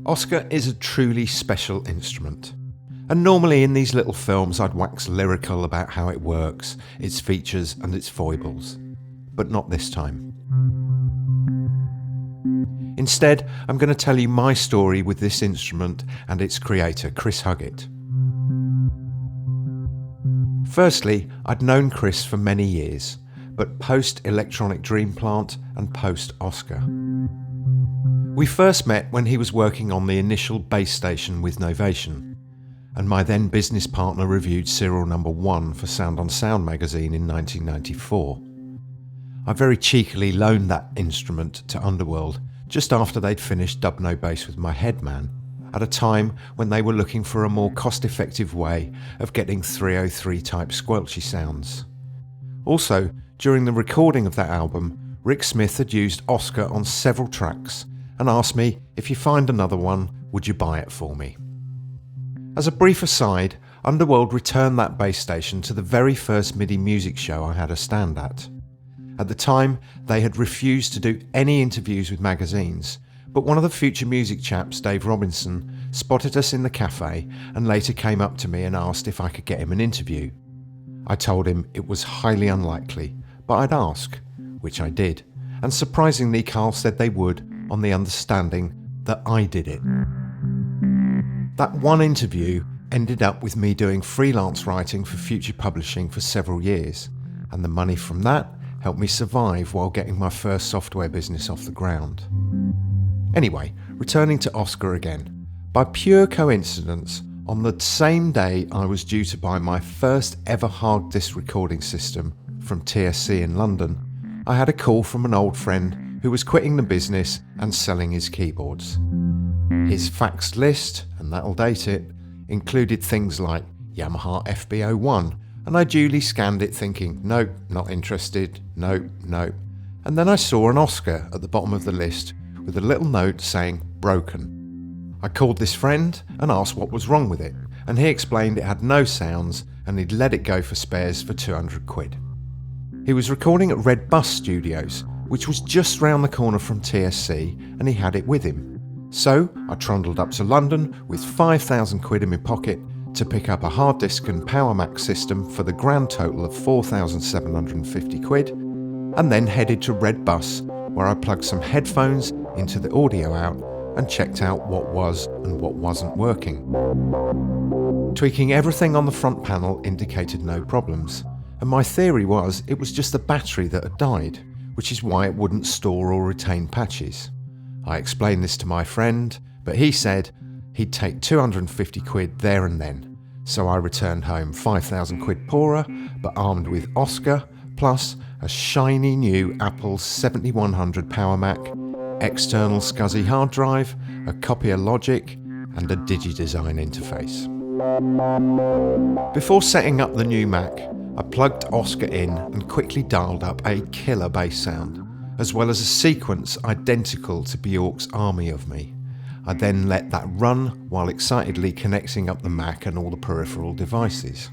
Oscar is a truly special instrument. And normally in these little films I'd wax lyrical about how it works, its features and its foibles. But not this time. Instead, I'm going to tell you my story with this instrument and its creator, Chris Huggett. Firstly, I'd known Chris for many years, but post-Electronic Dream Plant and post-Oscar. We first met when he was working on the initial base station with Novation, and my then business partner reviewed serial number 1 for Sound on Sound magazine in 1994. I very cheekily loaned that instrument to Underworld just after they'd finished Dub No Bass with My Headman, at a time when they were looking for a more cost-effective way of getting 303 type squelchy sounds. Also, during the recording of that album, Rick Smith had used Oscar on several tracks and asked me, if you find another one, would you buy it for me? As a brief aside, Underworld returned that bass station to the very first MIDI music show I had a stand at. At the time, they had refused to do any interviews with magazines, but one of the Future Music chaps, Dave Robinson, spotted us in the cafe and later came up to me and asked if I could get him an interview. I told him it was highly unlikely, but I'd ask, which I did, and surprisingly Carl said they would, on the understanding that I did it. That one interview ended up with me doing freelance writing for Future Publishing for several years, and the money from that helped me survive while getting my first software business off the ground. Anyway, returning to Oscar again. By pure coincidence, on the same day I was due to buy my first ever hard disk recording system from TSC in London, I had a call from an old friend who was quitting the business and selling his keyboards. His faxed list, and that'll date it, included things like Yamaha FB01, and I duly scanned it thinking, nope, not interested, nope. And then I saw an Oscar at the bottom of the list with a little note saying, broken. I called this friend and asked what was wrong with it, and he explained it had no sounds and he'd let it go for spares for 200 quid. He was recording at Red Bus Studios, which was just round the corner from TSC, and he had it with him. So I trundled up to London with 5,000 quid in my pocket to pick up a hard disk and Power Mac system for the grand total of 4,750 quid, and then headed to Red Bus, where I plugged some headphones into the audio out and checked out what was and what wasn't working. Tweaking everything on the front panel indicated no problems, and my theory was it was just the battery that had died, which is why it wouldn't store or retain patches. I explained this to my friend, but he said he'd take 250 quid there and then, so I returned home 5,000 quid poorer, but armed with Oscar, plus a shiny new Apple 7100 Power Mac, external SCSI hard drive, a copy of Logic, and a DigiDesign interface. Before setting up the new Mac, I plugged Oscar in and quickly dialed up a killer bass sound, as well as a sequence identical to Bjork's Army of Me. I then let that run while excitedly connecting up the Mac and all the peripheral devices.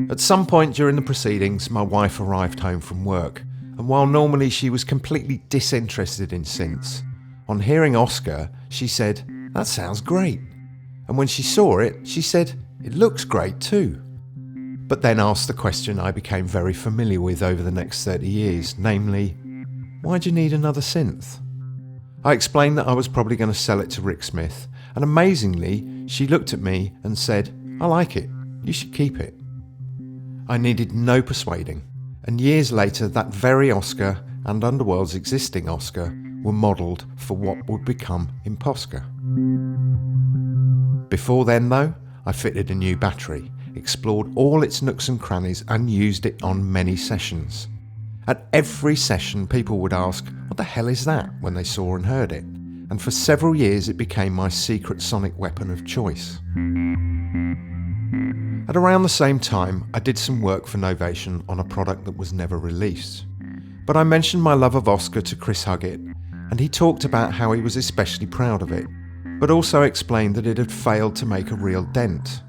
At some point during the proceedings, my wife arrived home from work, and while normally she was completely disinterested in synths, on hearing Oscar, she said, "That sounds great." And when she saw it, she said, "It looks great too." But then asked the question I became very familiar with over the next 30 years, namely, why do you need another synth? I explained that I was probably going to sell it to Rick Smith, and amazingly, she looked at me and said, "I like it, you should keep it." I needed no persuading, and years later that very Oscar and Underworld's existing Oscar were modelled for what would become Imposca. Before then though, I fitted a new battery, explored all its nooks and crannies and used it on many sessions. At every session people would ask, "What the hell is that?" when they saw and heard it, and for several years it became my secret sonic weapon of choice. At around the same time, I did some work for Novation on a product that was never released. But I mentioned my love of Oscar to Chris Huggett, and he talked about how he was especially proud of it, but also explained that it had failed to make a real dent,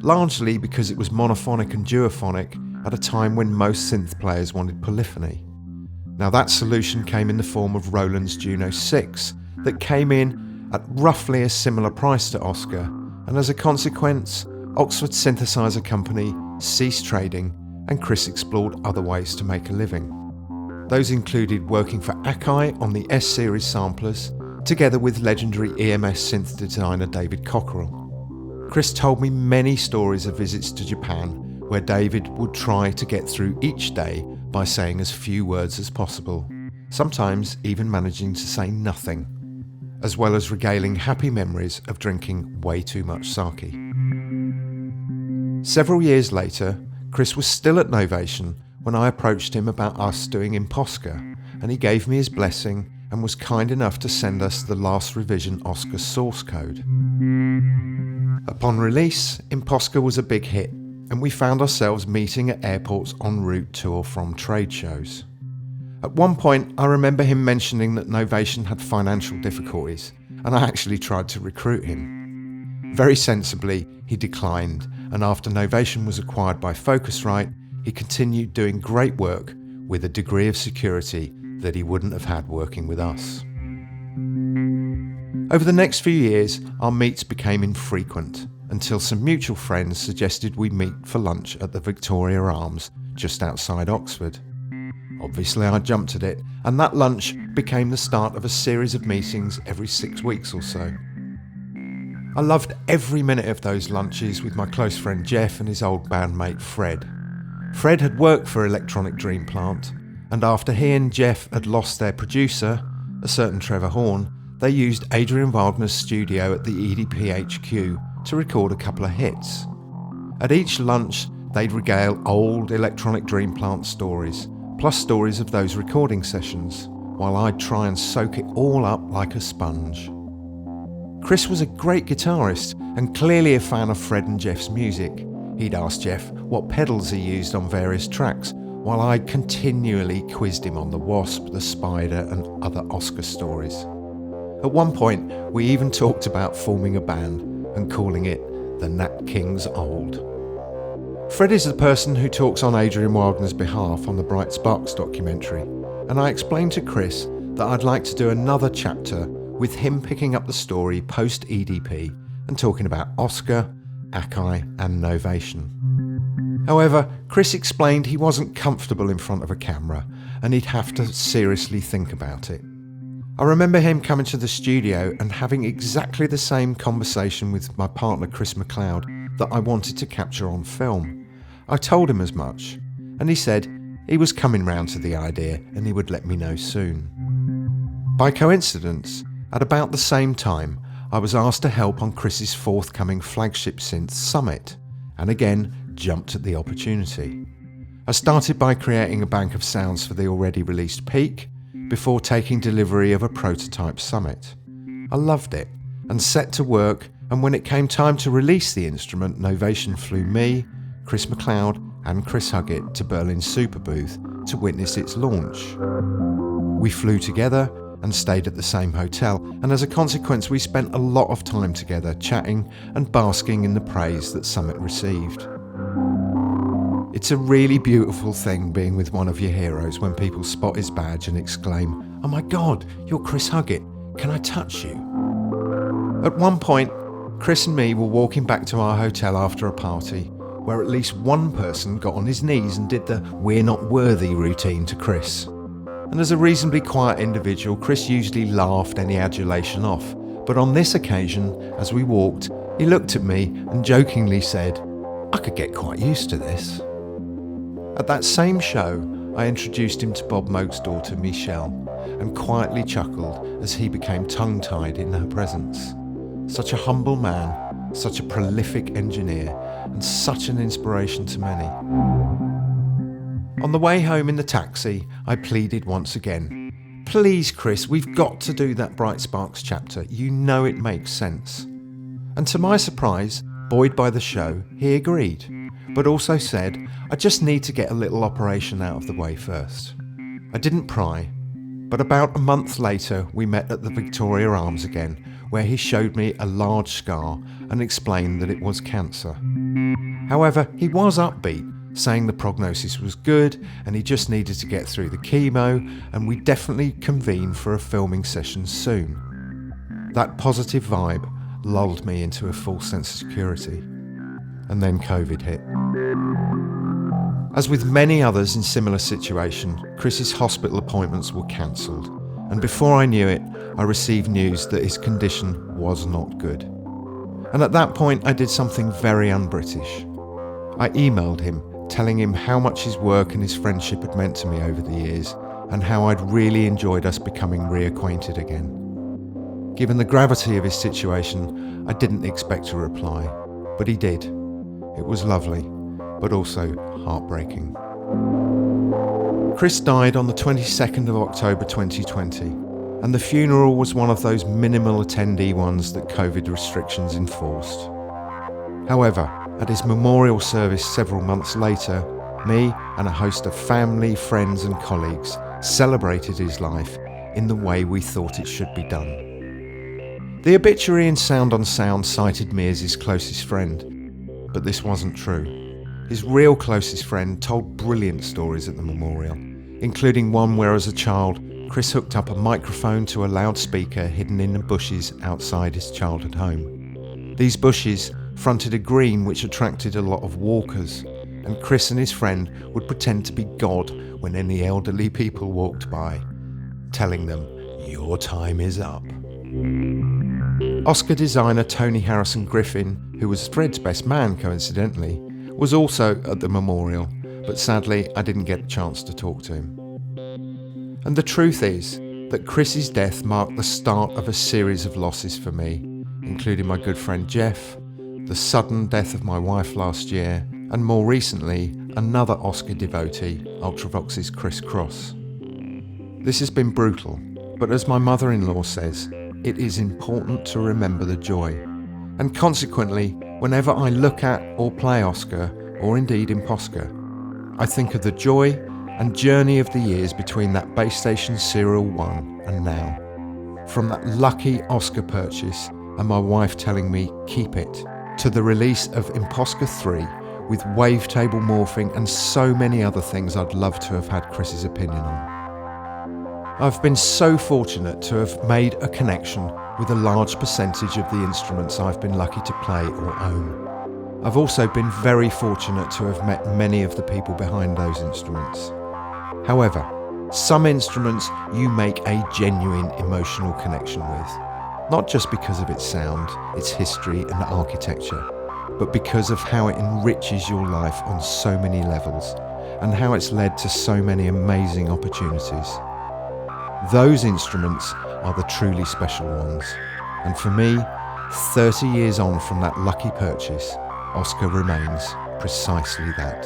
largely because it was monophonic and duophonic at a time when most synth players wanted polyphony. Now that solution came in the form of Roland's Juno 6 that came in at roughly a similar price to Oscar, and as a consequence, Oxford synthesizer company ceased trading and Chris explored other ways to make a living. Those included working for Akai on the S-series samplers, together with legendary EMS synth designer David Cockerell. Chris told me many stories of visits to Japan where David would try to get through each day by saying as few words as possible, sometimes even managing to say nothing, as well as regaling happy memories of drinking way too much sake. Several years later, Chris was still at Novation when I approached him about us doing Imposca, and he gave me his blessing and was kind enough to send us the last revision Oscar source code. Upon release, Imposca was a big hit, and we found ourselves meeting at airports en route to or from trade shows. At one point, I remember him mentioning that Novation had financial difficulties, and I actually tried to recruit him. Very sensibly, he declined, and after Novation was acquired by Focusrite, he continued doing great work with a degree of security that he wouldn't have had working with us. Over the next few years, our meets became infrequent, until some mutual friends suggested we meet for lunch at the Victoria Arms, just outside Oxford. Obviously, I jumped at it, and that lunch became the start of a series of meetings every 6 weeks or so. I loved every minute of those lunches with my close friend Jeff and his old bandmate Fred. Fred had worked for Electronic Dream Plant, and after he and Jeff had lost their producer, a certain Trevor Horn, they used Adrian Wagner's studio at the EDP HQ to record a couple of hits. At each lunch, they'd regale old Electronic Dream Plant stories, plus stories of those recording sessions, while I'd try and soak it all up like a sponge. Chris was a great guitarist and clearly a fan of Fred and Jeff's music. He'd asked Jeff what pedals he used on various tracks, while I continually quizzed him on the Wasp, the Spider and other Oscar stories. At one point, we even talked about forming a band and calling it the Nat King's Old. Fred is the person who talks on Adrian Wagner's behalf on the Bright Sparks documentary, and I explained to Chris that I'd like to do another chapter with him picking up the story post-EDP and talking about Oscar, Akai and Novation. However, Chris explained he wasn't comfortable in front of a camera and he'd have to seriously think about it. I remember him coming to the studio and having exactly the same conversation with my partner Chris McLeod that I wanted to capture on film. I told him as much, and he said he was coming round to the idea and he would let me know soon. By coincidence, at about the same time, I was asked to help on Chris's forthcoming flagship synth Summit, and again jumped at the opportunity. I started by creating a bank of sounds for the already released Peak, before taking delivery of a prototype Summit. I loved it, and set to work, and when it came time to release the instrument, Novation flew me, Chris McLeod and Chris Huggett to Berlin Superbooth to witness its launch. We flew together and stayed at the same hotel, and as a consequence we spent a lot of time together chatting and basking in the praise that Summit received. It's a really beautiful thing being with one of your heroes when people spot his badge and exclaim, "Oh my God, you're Chris Huggett, can I touch you?" At one point, Chris and me were walking back to our hotel after a party, where at least one person got on his knees and did the "we're not worthy" routine to Chris. And as a reasonably quiet individual, Chris usually laughed any adulation off, but on this occasion, as we walked, he looked at me and jokingly said, "I could get quite used to this." At that same show, I introduced him to Bob Moog's daughter, Michelle, and quietly chuckled as he became tongue-tied in her presence. Such a humble man, such a prolific engineer, and such an inspiration to many. On the way home in the taxi, I pleaded once again, "Please, Chris, we've got to do that Bright Sparks chapter. You know it makes sense." And to my surprise, buoyed by the show, he agreed, but also said, "I just need to get a little operation out of the way first." I didn't pry, but about a month later we met at the Victoria Arms again, where he showed me a large scar and explained that it was cancer. However, he was upbeat, saying the prognosis was good and he just needed to get through the chemo, and we definitely convened for a filming session soon. That positive vibe lulled me into a false sense of security. And then COVID hit. As with many others in similar situation, Chris's hospital appointments were cancelled, and before I knew it, I received news that his condition was not good. And at that point, I did something very un-British. I emailed him, telling him how much his work and his friendship had meant to me over the years, and how I'd really enjoyed us becoming reacquainted again. Given the gravity of his situation, I didn't expect a reply, but he did. It was lovely, but also heartbreaking. Chris died on the 22nd of October 2020, and the funeral was one of those minimal attendee ones that COVID restrictions enforced. However, at his memorial service several months later, me and a host of family, friends and colleagues celebrated his life in the way we thought it should be done. The obituary in Sound on Sound cited me as his closest friend, but this wasn't true. His real closest friend told brilliant stories at the memorial, including one where as a child, Chris hooked up a microphone to a loudspeaker hidden in the bushes outside his childhood home. These bushes fronted a green which attracted a lot of walkers, and Chris and his friend would pretend to be God when any elderly people walked by, telling them, "Your time is up." Oscar designer Tony Harrison Griffin, who was Fred's best man coincidentally, was also at the memorial, but sadly I didn't get a chance to talk to him. And the truth is that Chris's death marked the start of a series of losses for me, including my good friend Jeff, the sudden death of my wife last year, and more recently, another Oscar devotee, Ultravox's Chris Cross. This has been brutal, but as my mother-in-law says, it is important to remember the joy. And consequently, whenever I look at or play Oscar, or indeed Imposca, I think of the joy and journey of the years between that base station Serial 1 and now. From that lucky Oscar purchase and my wife telling me, keep it, to the release of Imposca 3 with wavetable morphing and so many other things I'd love to have had Chris's opinion on. I've been so fortunate to have made a connection with a large percentage of the instruments I've been lucky to play or own. I've also been very fortunate to have met many of the people behind those instruments. However, some instruments you make a genuine emotional connection with, not just because of its sound, its history and architecture, but because of how it enriches your life on so many levels and how it's led to so many amazing opportunities. Those instruments are the truly special ones. And for me, 30 years on from that lucky purchase, Oscar remains precisely that.